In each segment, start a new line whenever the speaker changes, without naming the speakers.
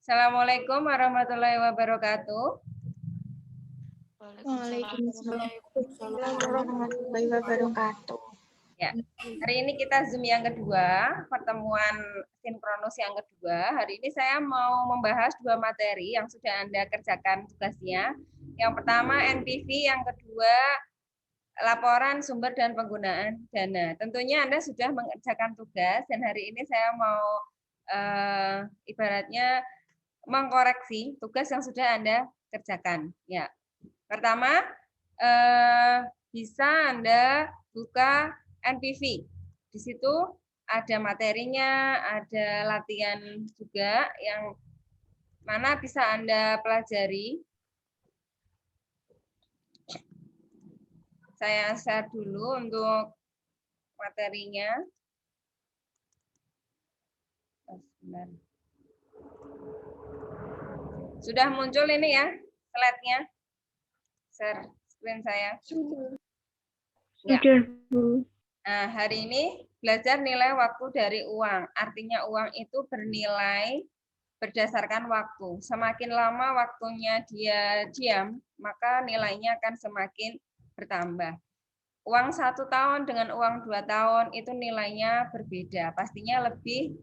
Assalamualaikum warahmatullahi wabarakatuh.
Waalaikumsalam warahmatullahi wabarakatuh.
Ya, hari ini kita Zoom yang kedua, pertemuan sinkronus yang kedua. Hari ini saya mau membahas dua materi yang sudah Anda kerjakan tugasnya. Yang pertama NPV, yang kedua laporan sumber dan penggunaan dana. Tentunya Anda sudah mengerjakan tugas dan hari ini saya mau ibaratnya mengkoreksi tugas yang sudah Anda kerjakan. Ya, pertama bisa Anda buka NPV. Di situ ada materinya, ada latihan juga yang mana bisa Anda pelajari. Saya share dulu untuk materinya. Sudah muncul ini ya slide-nya. Share screen saya. Ya. Nah, hari ini belajar nilai waktu dari uang. Artinya uang itu bernilai berdasarkan waktu. Semakin lama waktunya dia diam, maka nilainya akan semakin bertambah. Uang 1 tahun dengan uang 2 tahun itu nilainya berbeda. Pastinya lebih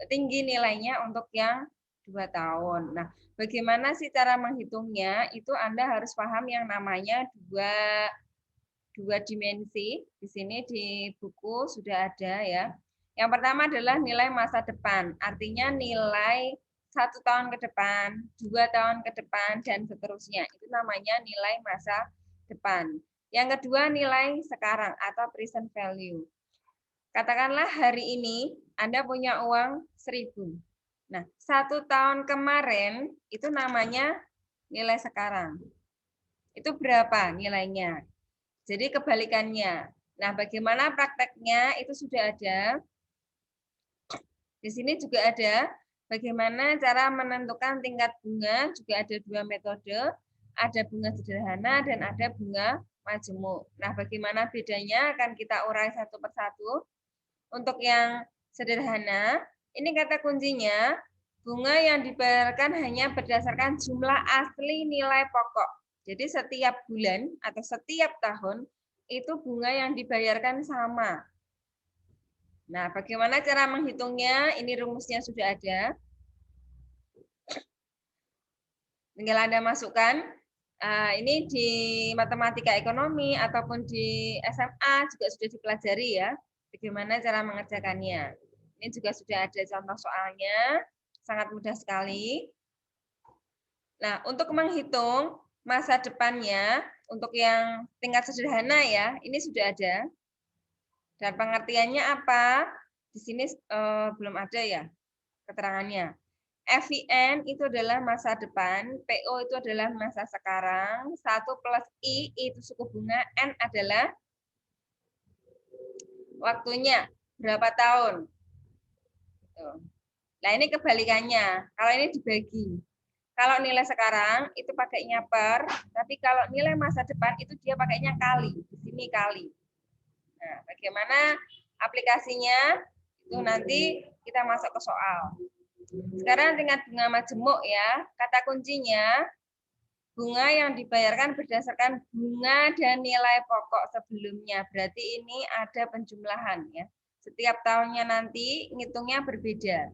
tinggi nilainya untuk yang 2 tahun. Nah, bagaimana sih cara menghitungnya? Itu Anda harus paham yang namanya dua dimensi. Di sini di buku sudah ada ya. Yang pertama adalah nilai masa depan. Artinya nilai 1 tahun ke depan, 2 tahun ke depan, dan seterusnya. Itu namanya nilai masa depan. Yang kedua nilai sekarang atau present value. Katakanlah hari ini Anda punya uang 1.000. Nah, 1 tahun kemarin itu namanya nilai sekarang. Itu berapa nilainya? Jadi kebalikannya. Nah, bagaimana prakteknya itu sudah ada. Di sini juga ada bagaimana cara menentukan tingkat bunga, juga ada 2 metode. Ada bunga sederhana dan ada bunga majemuk. Nah, bagaimana bedanya akan kita urai satu persatu. Untuk yang sederhana, ini kata kuncinya, bunga yang dibayarkan hanya berdasarkan jumlah asli nilai pokok. Jadi setiap bulan atau setiap tahun itu bunga yang dibayarkan sama. Nah, bagaimana cara menghitungnya? Ini rumusnya sudah ada. Tinggal Anda masukkan. Ini di matematika ekonomi ataupun di SMA juga sudah dipelajari ya. Bagaimana cara mengerjakannya. Ini juga sudah ada contoh soalnya. Sangat mudah sekali. Nah, untuk menghitung masa depannya, untuk yang tingkat sederhana ya, ini sudah ada. Dan pengertiannya apa? Di sini belum ada ya keterangannya. FIN itu adalah masa depan, PO itu adalah masa sekarang, 1 plus I itu suku bunga, N adalah waktunya, berapa tahun. Nah ini kebalikannya, kalau ini dibagi. Kalau nilai sekarang itu pakainya per, tapi kalau nilai masa depan itu dia pakainya kali, di sini kali. Nah, bagaimana aplikasinya? Itu nanti kita masuk ke soal. Sekarang tingkat bunga majemuk ya. Kata kuncinya, bunga yang dibayarkan berdasarkan bunga dan nilai pokok sebelumnya. Berarti ini ada penjumlahan ya. Setiap tahunnya nanti ngitungnya berbeda.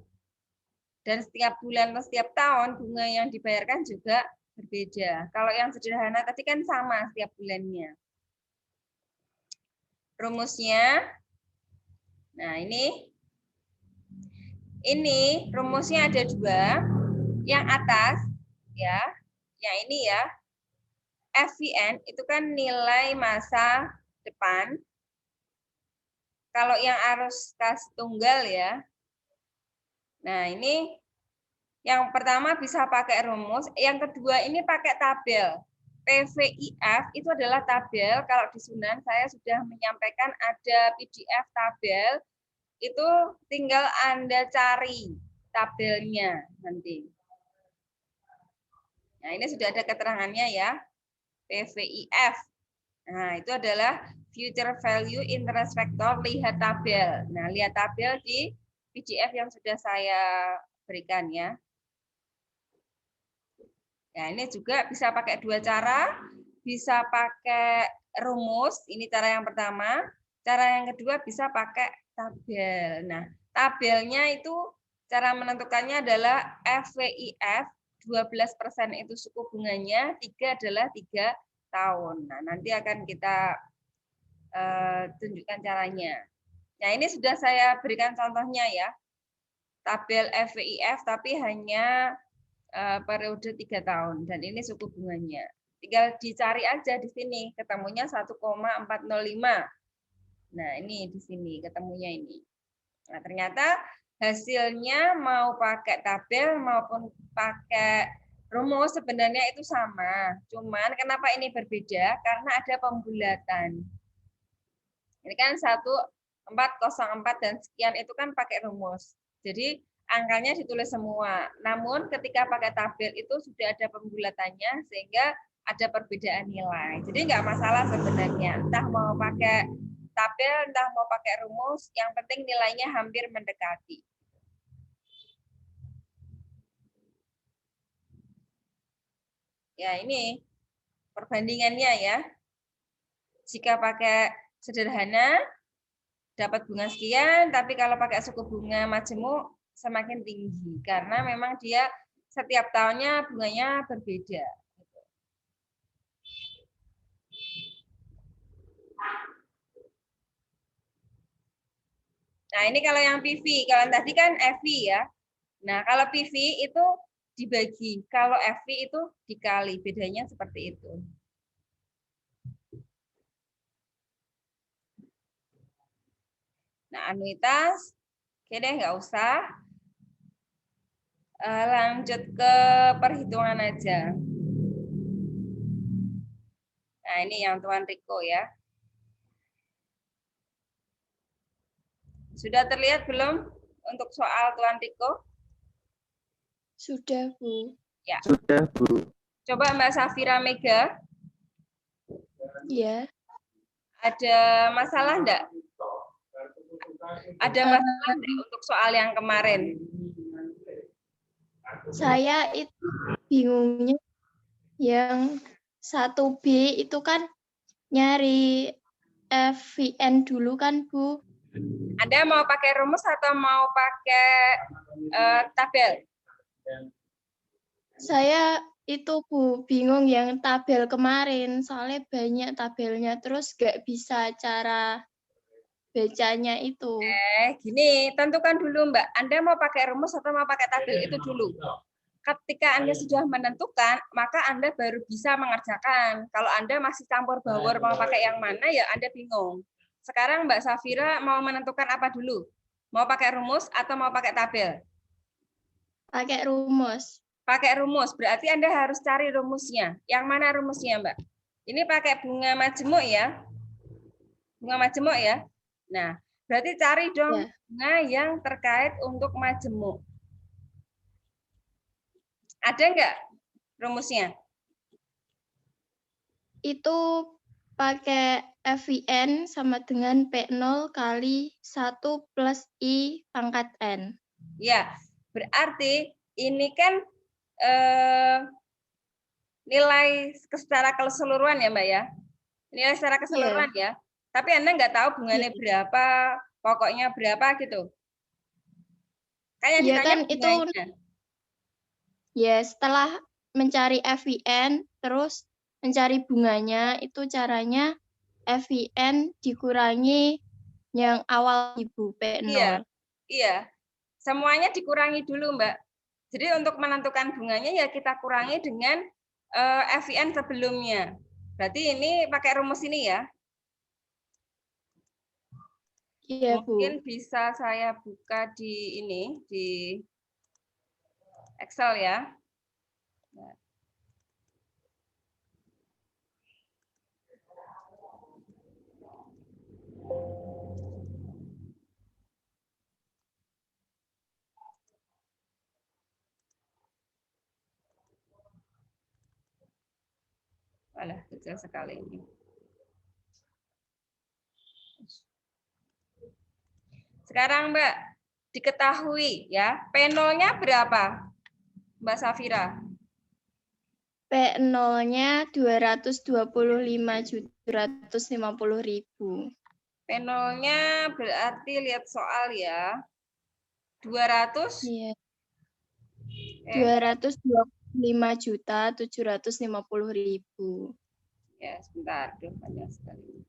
Dan setiap bulan atau setiap tahun bunga yang dibayarkan juga berbeda. Kalau yang sederhana tadi kan sama setiap bulannya. Rumusnya, nah ini rumusnya ada 2. Yang atas ya, yang ini ya, FIN itu kan nilai masa depan. Kalau yang arus kas tunggal ya. Nah, ini yang pertama bisa pakai rumus, yang kedua ini pakai tabel. PVIF itu adalah tabel, kalau di Sunan saya sudah menyampaikan ada PDF tabel, itu tinggal Anda cari tabelnya nanti. Nah, ini sudah ada keterangannya ya. PVIF. Nah, itu adalah future value interest factor, lihat tabel. Nah, lihat tabel di PDF yang sudah saya berikan ya. Ya, ini juga bisa pakai dua cara, bisa pakai rumus, ini cara yang pertama. Cara yang kedua bisa pakai tabel. Nah, tabelnya itu cara menentukannya adalah FVIF, 12% itu suku bunganya, 3 adalah 3 tahun. Nah, nanti akan kita tunjukkan caranya. Nah, ini sudah saya berikan contohnya ya. Tabel FVIF tapi hanya periode 3 tahun dan ini suku bunganya. Tinggal dicari aja di sini, ketemunya 1,405. Nah, ini di sini ketemunya ini. Nah, ternyata hasilnya mau pakai tabel maupun pakai rumus sebenarnya itu sama. Cuman kenapa ini berbeda? Karena ada pembulatan. Ini kan 1404 dan sekian itu kan pakai rumus. Jadi angkanya ditulis semua. Namun ketika pakai tabel itu sudah ada pembulatannya sehingga ada perbedaan nilai. Jadi nggak masalah sebenarnya. Entah mau pakai tabel, entah mau pakai rumus, yang penting nilainya hampir mendekati. Ya, ini perbandingannya ya. Jika pakai sederhana, dapat bunga sekian, tapi kalau pakai suku bunga majemuk semakin tinggi karena memang dia setiap tahunnya bunganya berbeda. Nah, ini kalau yang PV, kalau yang tadi kan FV ya. Nah, kalau PV itu dibagi, kalau FV itu dikali, bedanya seperti itu. Nah, anuitas, oke deh, nggak usah. Lanjut ke perhitungan aja. Nah, ini yang Tuan Riko ya. Sudah terlihat belum untuk soal Tuan Riko?
Sudah, Bu.
Ya.
Sudah, Bu.
Coba Mbak Safira Mega.
Ya.
Ada masalah enggak? Ada masalah enggak untuk soal yang kemarin?
Saya itu bingungnya yang 1B itu kan nyari FVN dulu kan, Bu.
Anda mau pakai rumus atau mau pakai tabel?
Saya itu Bu bingung yang tabel kemarin soalnya banyak tabelnya terus nggak bisa cara bacanya itu.
Gini, tentukan dulu Mbak, Anda mau pakai rumus atau mau pakai tabel itu dulu. Ketika Anda sudah menentukan, maka Anda baru bisa mengerjakan. Kalau Anda masih campur baur mau pakai yang mana, ya Anda bingung. Sekarang Mbak Safira mau menentukan apa dulu? Mau pakai rumus atau mau pakai tabel?
Pakai rumus.
Pakai rumus, berarti Anda harus cari rumusnya. Yang mana rumusnya, Mbak? Ini pakai bunga majemuk ya. Bunga majemuk ya. Nah, berarti cari dong
Ya.
bunga yang terkait untuk majemuk. Ada nggak rumusnya?
Itu pakai FVN sama dengan P0 kali 1 plus I pangkat N.
Ya, berarti ini kan nilai secara keseluruhan ya, Mbak ya. Nilai secara keseluruhan ya. Tapi Anda nggak tahu bunganya berapa, pokoknya berapa gitu. Kayak
Iya
ditanya
kan
bunganya.
itu ya setelah mencari FVN terus mencari bunganya itu caranya FVN dikurangi yang awal Ibu P0.
Iya. Iya. Semuanya dikurangi dulu, Mbak. Jadi untuk menentukan bunganya ya kita kurangi dengan FVN sebelumnya. Berarti ini pakai rumus ini ya.
Iya,
Mungkin
Bu.
bisa saya buka di ini, di Excel ya. Walah, kecil sekali ini. Sekarang Mbak, diketahui ya, P0-nya berapa? Mbak Safira.
P0-nya 225.750.000.
P0-nya berarti lihat soal ya. 200.
Iya.
Eh,
225.750.000.
ya, sebentar. Duh, banyak sekali.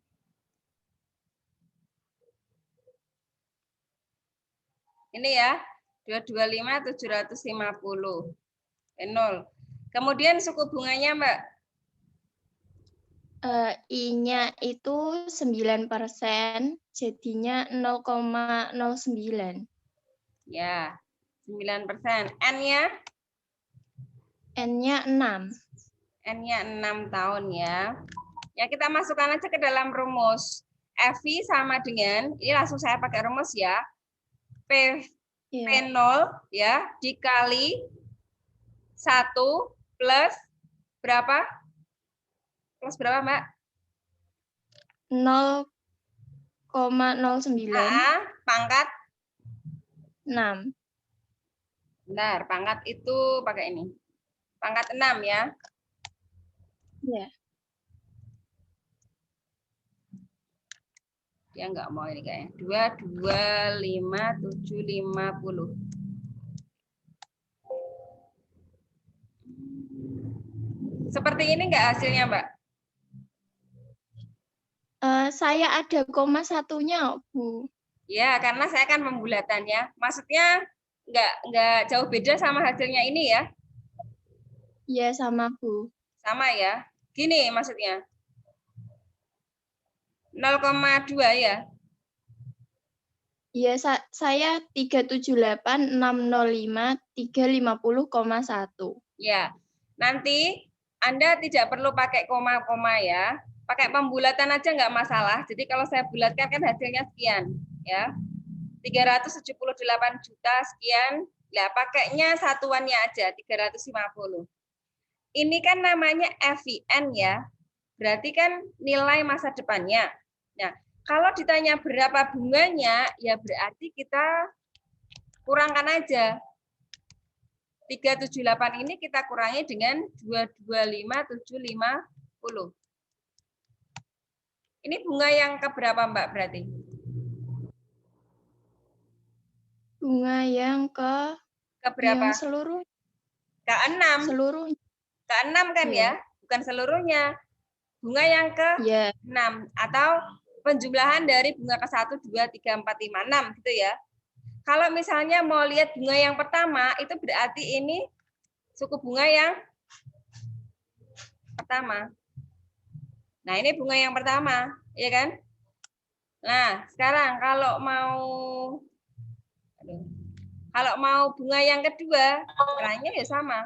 Ini ya, 225.750. P0. Kemudian suku bunganya, Mbak.
I-nya itu 9%, jadinya 0,09.
Ya, 9%. N-nya?
N-nya 6.
N-nya 6 tahun ya. Ya, kita masukkan aja ke dalam rumus. FI sama dengan, ini langsung saya pakai rumus ya.
Iya.
P0 ya, dikali 1 plus berapa? Plus berapa, Mbak?
0,09.
Pangkat?
6.
Benar, pangkat itu pakai ini. Pangkat 6 ya.
Iya.
Dia nggak mau ini kayaknya. 225.750. Seperti ini nggak hasilnya, Mbak?
Saya ada koma satunya, Bu.
Ya, karena saya kan pembulatannya. Maksudnya nggak jauh beda sama hasilnya ini ya?
Iya, sama, Bu.
Sama ya. Gini maksudnya. 0,2 ya.
Iya, saya 378.605.350,1.
Ya. Nanti Anda tidak perlu pakai koma-koma ya. Pakai pembulatan aja nggak masalah. Jadi kalau saya bulatkan kan hasilnya sekian, ya. 378 juta sekian. Ya, pakainya satuannya aja 350. Ini kan namanya FIN ya. Berarti kan nilai masa depannya. Nah, kalau ditanya berapa bunganya, ya berarti kita kurangkan aja. 378 ini kita kurangi dengan 225.750. Ini bunga yang keberapa, Mbak, berarti?
Bunga yang
Keberapa?
yang seluruh
Ke-6. Ke-6 kan ya? Bukan seluruhnya. Bunga yang ke-6 atau penjumlahan dari bunga ke-1, 2, 3, 4, 5, 6 gitu ya. Kalau misalnya mau lihat bunga yang pertama, itu berarti ini suku bunga yang pertama. Nah, ini bunga yang pertama, ya kan? Nah, sekarang kalau mau bunga yang kedua, caranya ya sama.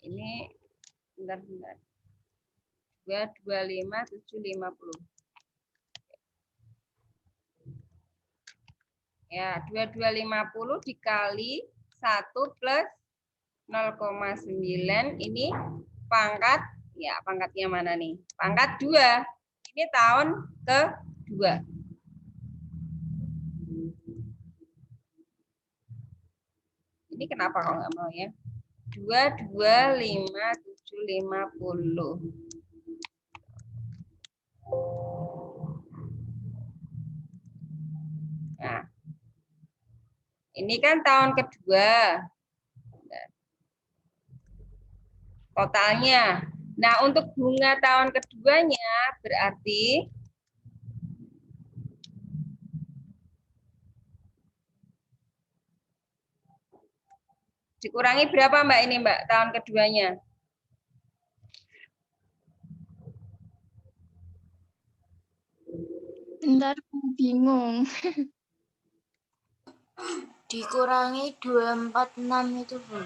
Ini bentar. 225.750. Ya, 2250 dikali 1 plus 0,9 ini pangkat, ya pangkatnya mana nih? Pangkat 2. Ini tahun ke-2. Ini kenapa kok nggak mau ya? 225.750. Nah, ini kan tahun kedua. Totalnya. Nah, untuk bunga tahun keduanya berarti dikurangi berapa, Mbak, ini, Mbak, tahun keduanya?
Bentar, bingung.
Dikurangi 246 itu, Bu.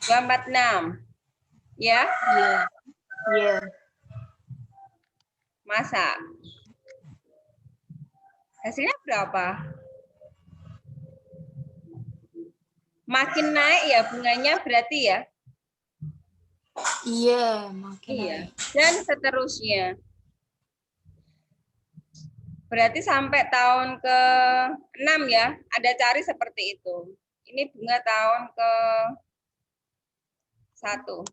246. Ya?
Iya. Iya.
Masa? Hasilnya berapa? Makin naik ya bunganya berarti ya?
Iya, makin
Iya.
naik.
Dan seterusnya. Berarti sampai tahun ke-6 ya, Anda cari seperti itu. Ini bunga tahun 1.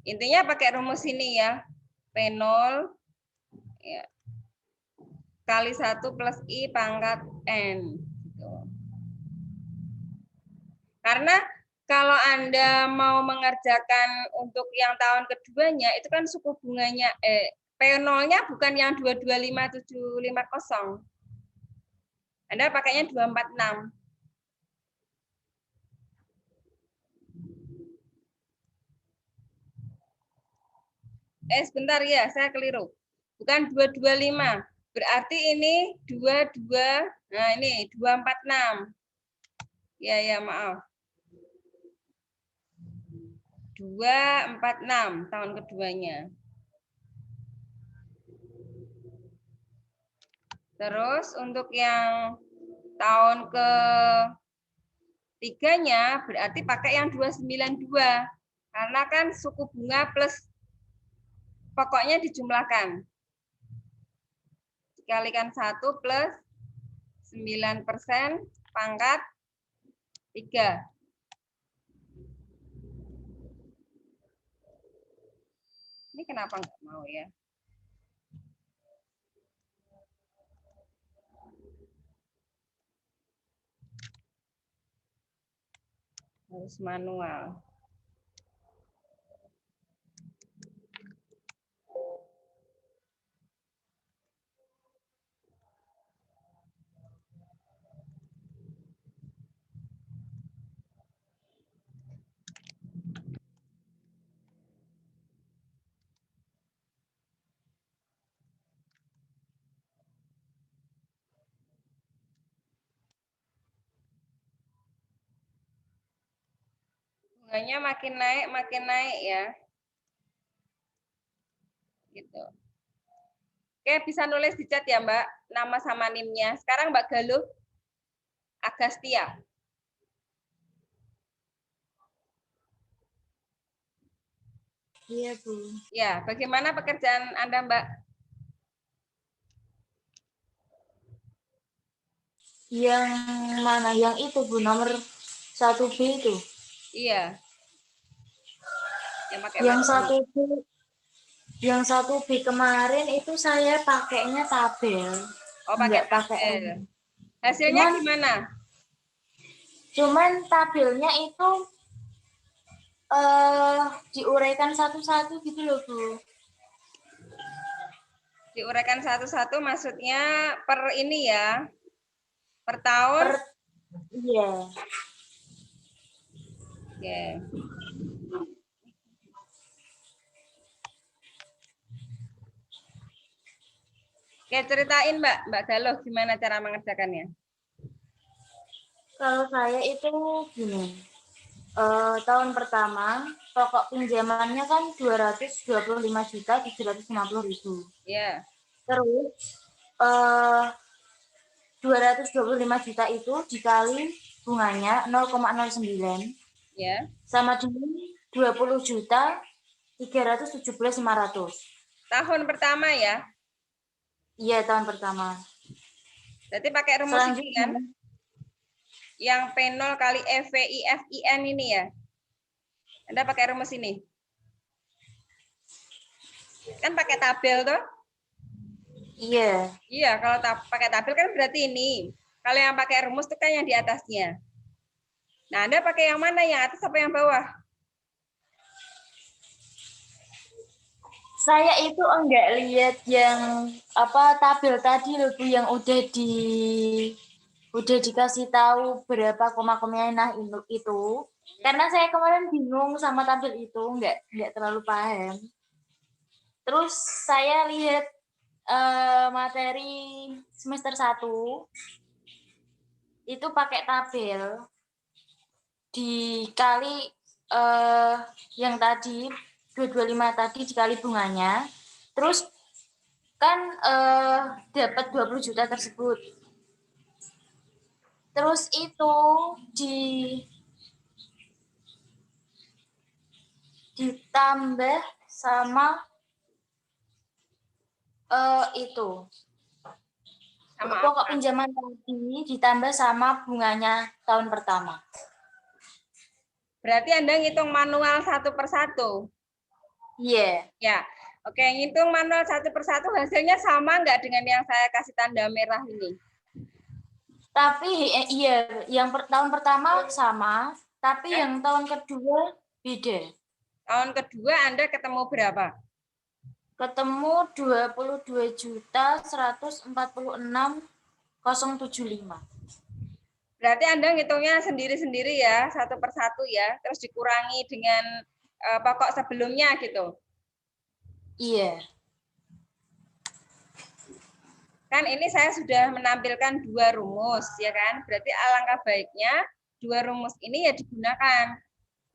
Intinya pakai rumus ini ya. P0 ya, kali 1 plus I pangkat N. Gitu. Karena kalau Anda mau mengerjakan untuk yang tahun keduanya, itu kan suku bunganya, P0-nya bukan yang 225750. Anda pakainya 246. Sebentar ya, saya keliru. Bukan 225. Berarti ini 22, nah ini 246. Ya, maaf. 246 tahun keduanya. Terus untuk yang tahun ketiganya berarti pakai yang 292. Karena kan suku bunga plus pokoknya dijumlahkan. Dikalikan 1 plus 9% pangkat 3. Ini kenapa nggak mau ya? Harus manual. Bunganya makin naik ya. Gitu. Oke, bisa nulis di chat ya, Mbak, nama sama NIM-nya. Sekarang Mbak Galuh Agastya.
Iya, Bu.
Ya, bagaimana pekerjaan Anda, Mbak?
Yang mana? Yang itu, Bu, nomor 1B itu.
Iya. Yang pakai
Yang
worksheet.
1B, yang 1B kemarin itu saya pakainya tabel.
Oh, pakai
Enggak pakai
tabel.
ini.
Hasilnya gimana?
Cuman tabelnya itu diuraikan satu-satu gitu loh, Bu.
Diuraikan satu-satu maksudnya per ini ya? Per tahun?
Iya.
Oke. Oke, ceritain Mbak Galuh gimana cara mengerjakannya?
Kalau saya itu gini. Tahun pertama pokok pinjamannya kan 225.750.000.
Ya.
Terus 225 juta itu dikali bunganya 0,09
Ya.
sama dengan 20 juta 317.500.
Tahun pertama ya?
Iya, tahun pertama.
Berarti pakai rumus ini
Selanjutnya
kan? Yang P0 kali EVIFIN ini ya? Anda pakai rumus ini? Kan pakai tabel tuh?
iya.
Iya, kalau pakai tabel kan berarti ini. Kalau yang pakai rumus itu kan yang di atasnya. Nah, Anda pakai yang mana? Yang atas apa yang bawah?
Saya itu enggak lihat yang tabel tadi loh, Bu, yang udah dikasih tahu berapa koma-komanya itu. Karena saya kemarin bingung sama tabel itu, enggak terlalu paham. Terus saya lihat materi semester 1 itu pakai tabel dikali yang tadi 225 tadi dikali bunganya, terus kan dapat 20 juta tersebut. Terus itu ditambah sama Itu
Sama
pokok
apa?
pinjaman tadi ditambah sama bunganya tahun pertama.
Berarti Anda ngitung manual satu persatu.
Iya.
Ya, oke, ngitung manual satu persatu hasilnya sama nggak dengan yang saya kasih tanda merah ini?
Tapi iya, yang tahun pertama sama, tapi yang tahun kedua beda.
Tahun kedua Anda ketemu berapa?
Ketemu 22.146.075.
Berarti Anda ngitungnya sendiri-sendiri ya, satu persatu ya, terus dikurangi dengan pokok sebelumnya gitu.
Iya.
Kan ini saya sudah menampilkan dua rumus, ya kan? Berarti alangkah baiknya dua rumus ini ya digunakan.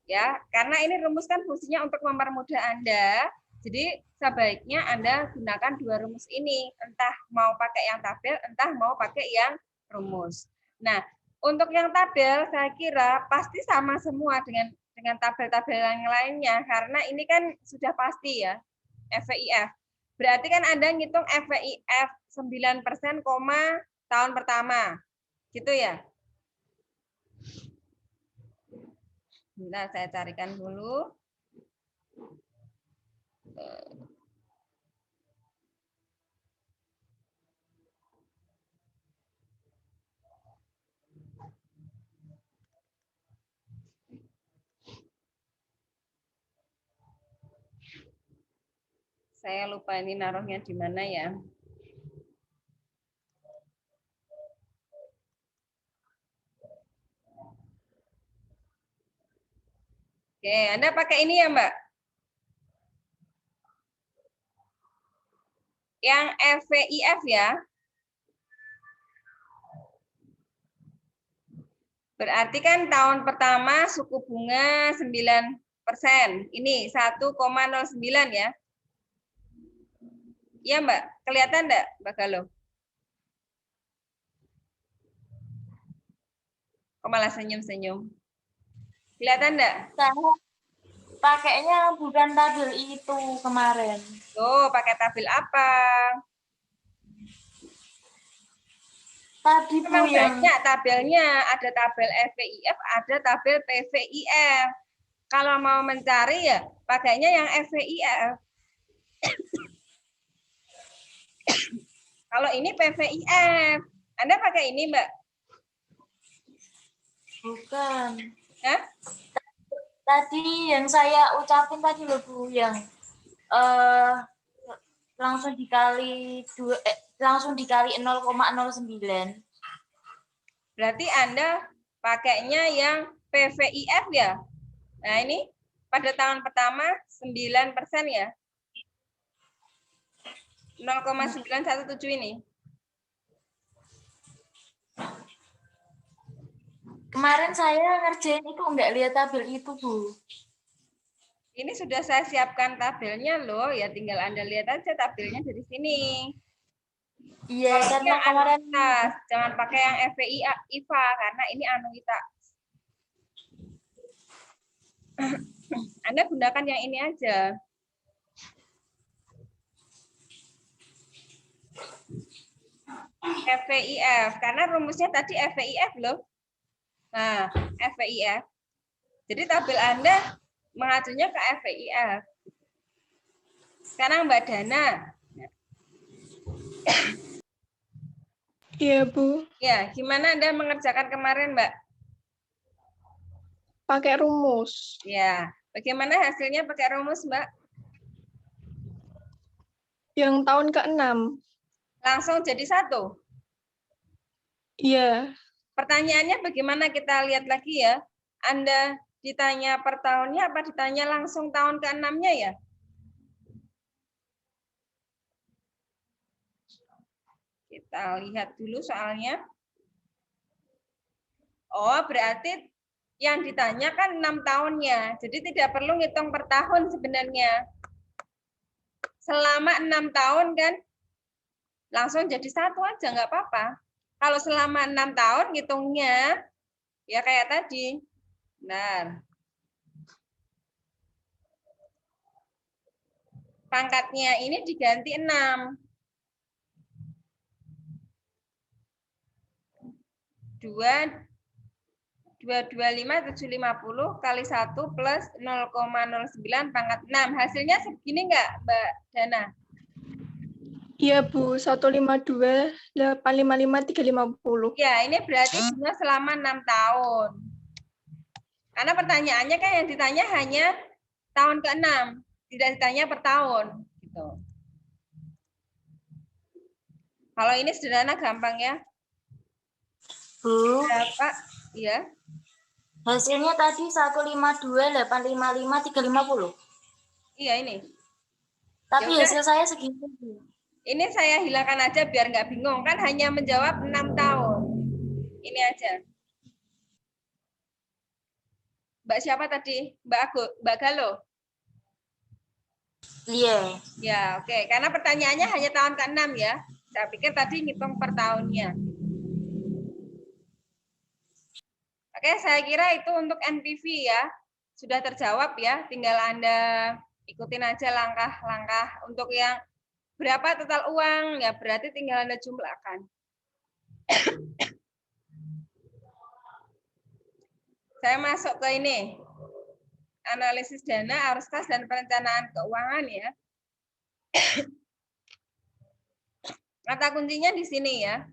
Ya, karena ini rumus kan fungsinya untuk mempermudah Anda. Jadi sebaiknya Anda gunakan dua rumus ini, entah mau pakai yang tabel, entah mau pakai yang rumus. Nah, untuk yang tabel saya kira pasti sama semua dengan tabel-tabel yang lainnya karena ini kan sudah pasti ya, FVIF. Berarti kan Anda ngitung FVIF 9%, tahun pertama. Gitu ya? Nah, saya carikan dulu. Saya lupa ini naruhnya di mana ya. Oke, Anda pakai ini ya, Mbak? Yang FVIF ya. Berarti kan tahun pertama suku bunga 9%. Ini 1,09 ya. Iya, Mbak. Kelihatan enggak, Mbak Galuh? Kok malah senyum-senyum? Kelihatan enggak?
Saya pakainya bukan tabel itu kemarin.
Tuh, pakai tabel apa?
Tadi Bu
Memang
yang
banyak tabelnya. Ada tabel FVIF, ada tabel PVIF. Kalau mau mencari ya pakainya yang FVIF. Kalau ini PVIF. Anda pakai ini, Mbak?
bukan.
Hah?
Tadi yang saya ucapin tadi loh Bu, yang langsung dikali 0,09.
Berarti Anda pakainya yang PVIF ya? Nah, ini pada tahun pertama 9% ya. 0,917 ini.
Kemarin saya ngerjain itu enggak lihat tabel itu, Bu.
Ini sudah saya siapkan tabelnya loh, ya tinggal Anda lihat aja tabelnya dari sini.
Iya, karena
yang
kemarin
anuitas, jangan pakai yang FVI IVA karena ini anuitas. Anda gunakan yang ini aja. FVIF karena rumusnya tadi FVIF loh. Nah, FVIF. Jadi tabel Anda mengacunya ke FVIF. Sekarang Mbak Dana.
Iya, Bu.
Ya, gimana Anda mengerjakan kemarin, Mbak?
Pakai rumus.
Ya, bagaimana hasilnya pakai rumus, Mbak?
Yang tahun ke-6.
Langsung jadi satu.
Iya.
Pertanyaannya bagaimana kita lihat lagi ya? Anda ditanya per tahunnya apa ditanya langsung tahun ke-6-nya ya? Kita lihat dulu soalnya. Oh, berarti yang ditanya kan 6 tahunnya. Jadi tidak perlu ngitung per tahun sebenarnya. Selama 6 tahun kan langsung jadi satu aja, nggak apa-apa. Kalau selama 6 tahun ngitungnya ya kayak tadi. Benar. Pangkatnya ini diganti 6. 225.750 kali 1 plus 0,09 pangkat 6. Hasilnya segini enggak, Mbak Dana?
Iya, Bu. 152.855.350.
Ya, ini berarti bunga selama 6 tahun. Karena pertanyaannya kan yang ditanya hanya tahun ke-6, tidak ditanya per tahun. Gitu. Kalau ini sederhana, gampang ya.
Bu,
Berapa? Iya.
hasilnya tadi 152.855.350.
Iya ini.
Tapi
Ya udah.
hasil saya segitu, Bu.
Ini saya hilangkan aja biar nggak bingung. Kan hanya menjawab 6 tahun. Ini aja. Mbak siapa tadi? Mbak Galo?
Iya.
Ya, oke. Karena pertanyaannya hanya tahun ke-6 ya. Saya pikir tadi ngitung per tahunnya. Oke, saya kira itu untuk NPV ya. Sudah terjawab ya. Tinggal Anda ikutin aja langkah-langkah untuk yang berapa total uang, ya berarti tinggal Anda jumlahkan. Saya masuk ke ini. Analisis dana, arus kas, dan perencanaan keuangan ya. Kata kuncinya di sini ya.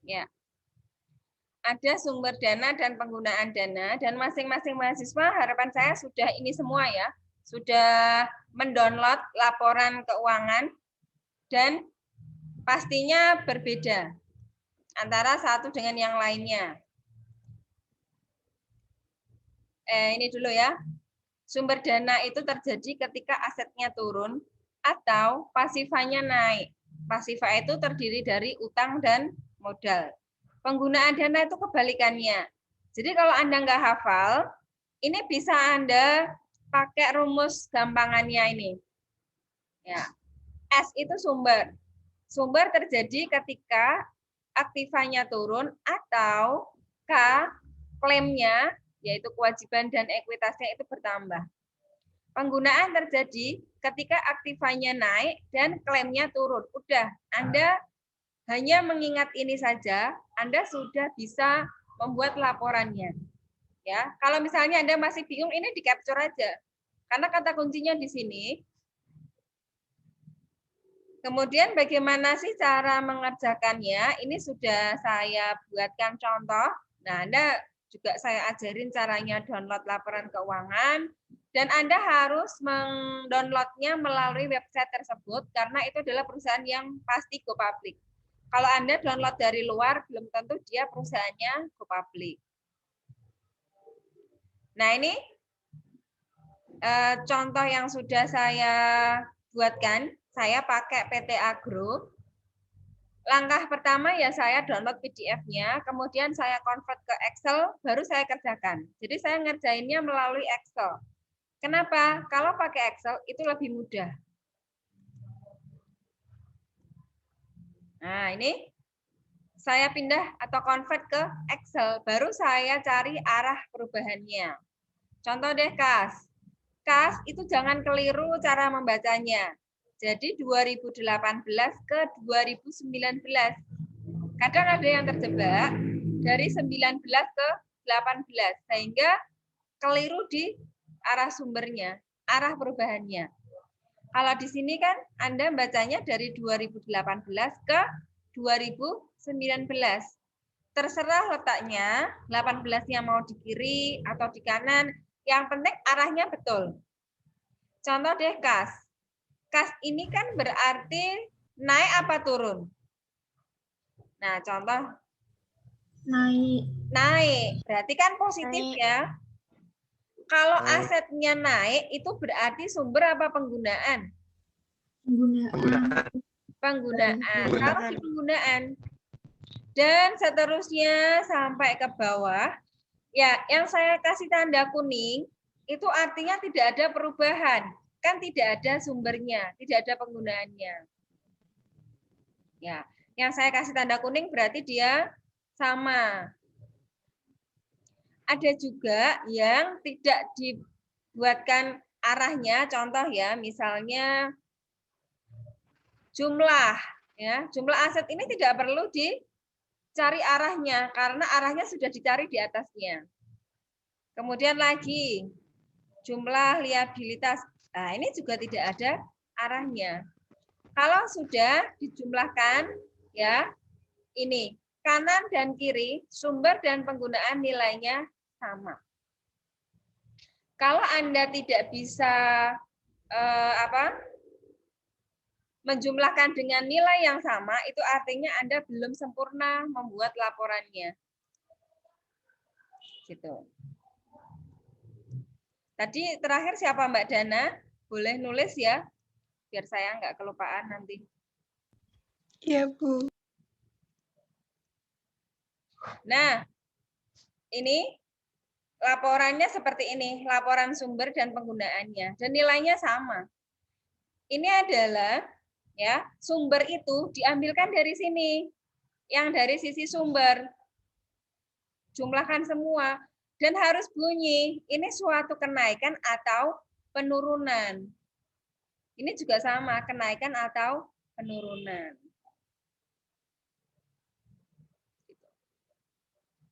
Ya. Ada sumber dana dan penggunaan dana, dan masing-masing mahasiswa harapan saya sudah ini semua ya. Sudah mendownload laporan keuangan, dan pastinya berbeda antara satu dengan yang lainnya. Ini dulu ya. Sumber dana itu terjadi ketika asetnya turun atau pasifanya naik. Pasifa itu terdiri dari utang dan modal. Penggunaan dana itu kebalikannya. Jadi kalau Anda nggak hafal, ini bisa Anda pakai rumus gampangannya ini. Ya. S itu sumber. Sumber terjadi ketika aktivanya turun atau K klaimnya, yaitu kewajiban dan ekuitasnya itu bertambah. Penggunaan terjadi ketika aktivanya naik dan klaimnya turun. Udah, Anda hanya mengingat ini saja, Anda sudah bisa membuat laporannya. Ya, kalau misalnya Anda masih bingung, ini di capture aja. Karena kata kuncinya di sini. Kemudian bagaimana sih cara mengerjakannya? Ini sudah saya buatkan contoh. Nah, Anda juga saya ajarin caranya download laporan keuangan, dan Anda harus mendownloadnya melalui website tersebut karena itu adalah perusahaan yang pasti go public. Kalau Anda download dari luar, belum tentu dia perusahaannya go public. Nah, ini contoh yang sudah saya buatkan. Saya pakai PT Agro. Langkah pertama ya saya download PDF-nya, kemudian saya convert ke Excel, baru saya kerjakan. Jadi saya ngerjainnya melalui Excel. Kenapa? Kalau pakai Excel itu lebih mudah. Nah, ini saya pindah atau convert ke Excel, baru saya cari arah perubahannya. Contoh deh kas. Kas itu jangan keliru cara membacanya. Jadi 2018 ke 2019. Kadang ada yang terjebak dari 19 ke 18 sehingga keliru di arah sumbernya, arah perubahannya. Kalau di sini kan Anda bacanya dari 2018 ke 2019. Terserah letaknya, 18-nya mau di kiri atau di kanan, yang penting arahnya betul. Contoh deh kas. Kas ini kan berarti naik apa turun? Nah, contoh.
Naik.
Naik. Berarti kan positif
Naik.
ya. Kalau asetnya naik, itu berarti sumber apa penggunaan? Penggunaan. Kalau di penggunaan. Dan seterusnya sampai ke bawah. Ya, yang saya kasih tanda kuning, itu artinya tidak ada perubahan. Kan tidak ada sumbernya, tidak ada penggunaannya. Ya, yang saya kasih tanda kuning berarti dia sama. Ada juga yang tidak dibuatkan arahnya, contoh ya, misalnya jumlah, ya, jumlah aset ini tidak perlu cari arahnya, karena arahnya sudah dicari di atasnya. Kemudian lagi, jumlah liabilitas. Nah, ini juga tidak ada arahnya. Kalau sudah dijumlahkan, ya, ini kanan dan kiri, sumber dan penggunaan nilainya sama. Kalau Anda tidak bisa menjumlahkan dengan nilai yang sama, itu artinya Anda belum sempurna membuat laporannya. Gitu. Tadi terakhir siapa Mbak Dana? Boleh nulis ya, biar saya nggak kelupaan nanti.
Iya, Bu.
Nah, ini laporannya seperti ini, laporan sumber dan penggunaannya, dan nilainya sama. Ini adalah ya, sumber itu diambilkan dari sini. Yang dari sisi sumber. Jumlahkan semua dan harus bunyi. Ini suatu kenaikan atau penurunan. Ini juga sama, kenaikan atau penurunan.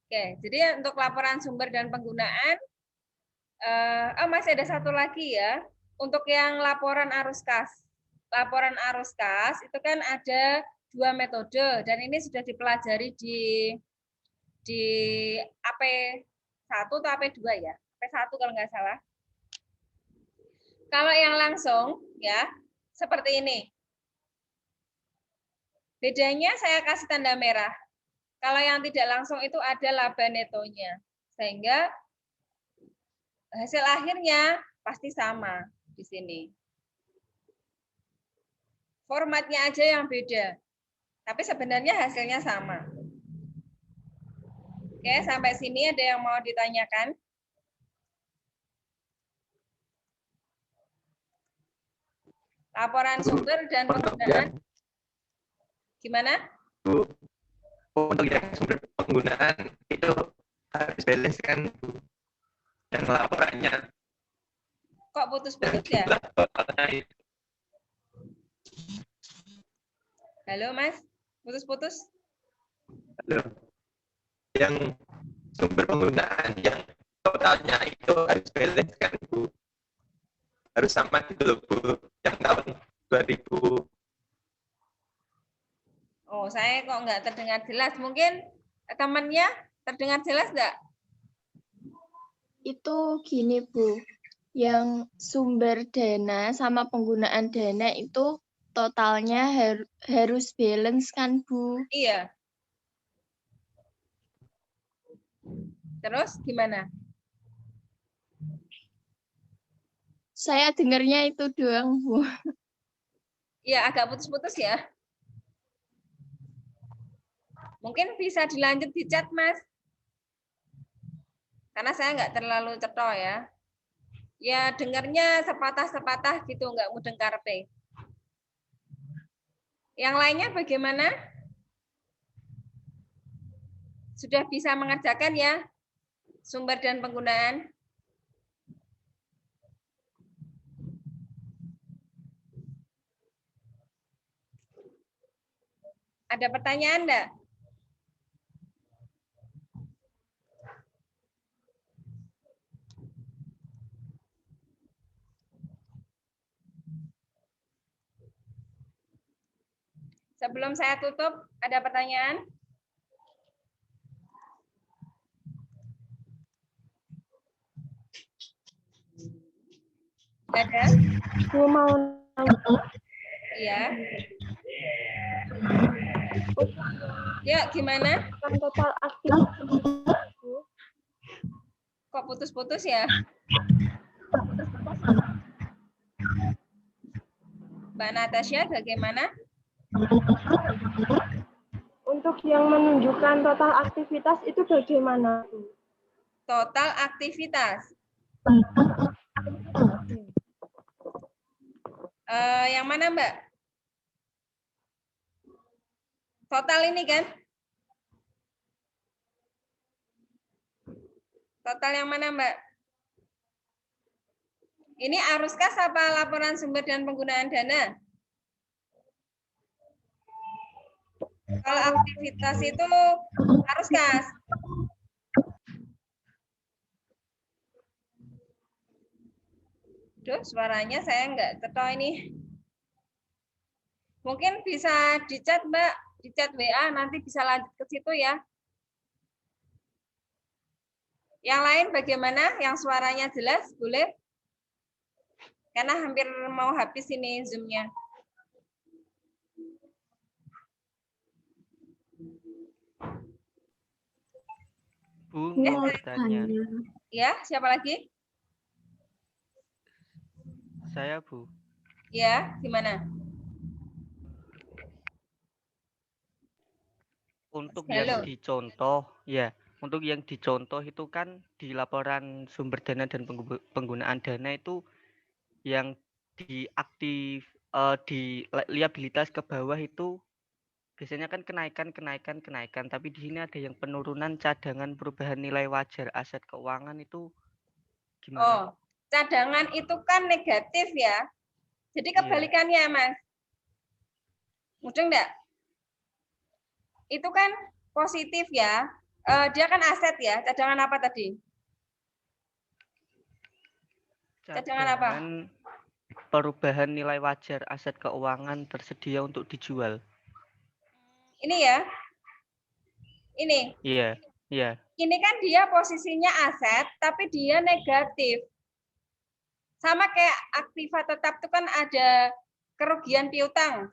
Oke, jadi untuk laporan sumber dan penggunaan masih ada satu lagi ya. Untuk yang laporan arus kas. Laporan arus kas itu kan ada 2 metode dan ini sudah dipelajari di AP1 atau AP2 ya. AP1 kalau nggak salah. Kalau yang langsung ya seperti ini. Bedanya saya kasih tanda merah. Kalau yang tidak langsung itu ada laba netonya. Sehingga hasil akhirnya pasti sama di sini. Formatnya aja yang beda. Tapi sebenarnya hasilnya sama. Oke, sampai sini ada yang mau ditanyakan? Laporan sumber dan penggunaan. Gimana?
Bu, untuk yang sumber penggunaan itu harus balance kan, Bu. Yang laporannya.
Kok putus-putus ya? Halo, Mas. Putus-putus.
Halo. Yang sumber penggunaan yang totalnya itu harus balance kan, Bu. Harus sama gitu loh, Bu. Yang tahun 2000.
Oh, saya kok nggak terdengar jelas. Mungkin temannya terdengar jelas nggak?
Itu gini, Bu. Yang sumber dana sama penggunaan dana itu totalnya harus balance kan, Bu?
Iya. Terus gimana?
Saya dengarnya itu doang, Bu.
Iya, agak putus-putus ya. Mungkin bisa dilanjut di chat, Mas. Karena saya nggak terlalu cetha ya. Ya, dengarnya sepatah-sepatah gitu, nggak mudeng karepe. Yang lainnya bagaimana? Sudah bisa mengerjakan ya? Sumber dan penggunaan? Ada pertanyaan enggak? Sebelum saya tutup, ada pertanyaan? Ada?
Aku mau nanya.
Iya. Ya, gimana?
Total aktivitas.
Kok putus-putus ya? Mbak Natasha, bagaimana?
Untuk yang menunjukkan total aktivitas itu bagaimana?
Total aktivitas. Yang mana, Mbak? Total ini kan? Total yang mana, Mbak? Ini arus kas apa laporan sumber dan penggunaan dana? Kalau aktivitas itu harus kas. Duh, suaranya saya nggak cetha ini. Mungkin bisa di chat, Mbak, di chat WA, nanti bisa lanjut ke situ ya. Yang lain bagaimana? Yang suaranya jelas, boleh? Karena hampir mau habis ini Zoom-nya.
Bu, mau bertanya.
Ya, siapa lagi?
Saya, Bu.
Ya, gimana?
Untuk
Halo.
yang dicontoh, ya, untuk yang dicontoh itu kan di laporan sumber dana dan penggunaan dana itu yang diaktif di liabilitas ke bawah itu biasanya kan kenaikan, tapi di sini ada yang penurunan cadangan perubahan nilai wajar aset keuangan itu gimana?
Oh, cadangan itu kan negatif ya. Jadi kebalikannya, Mas. Mudah enggak? Itu kan positif ya. Dia kan aset ya. Cadangan apa tadi? Cadangan apa?
Perubahan nilai wajar aset keuangan tersedia untuk dijual.
Ini ya. Ini.
Iya, iya.
Ini kan dia posisinya aset, tapi dia negatif. Sama kayak aktiva tetap itu kan ada kerugian piutang.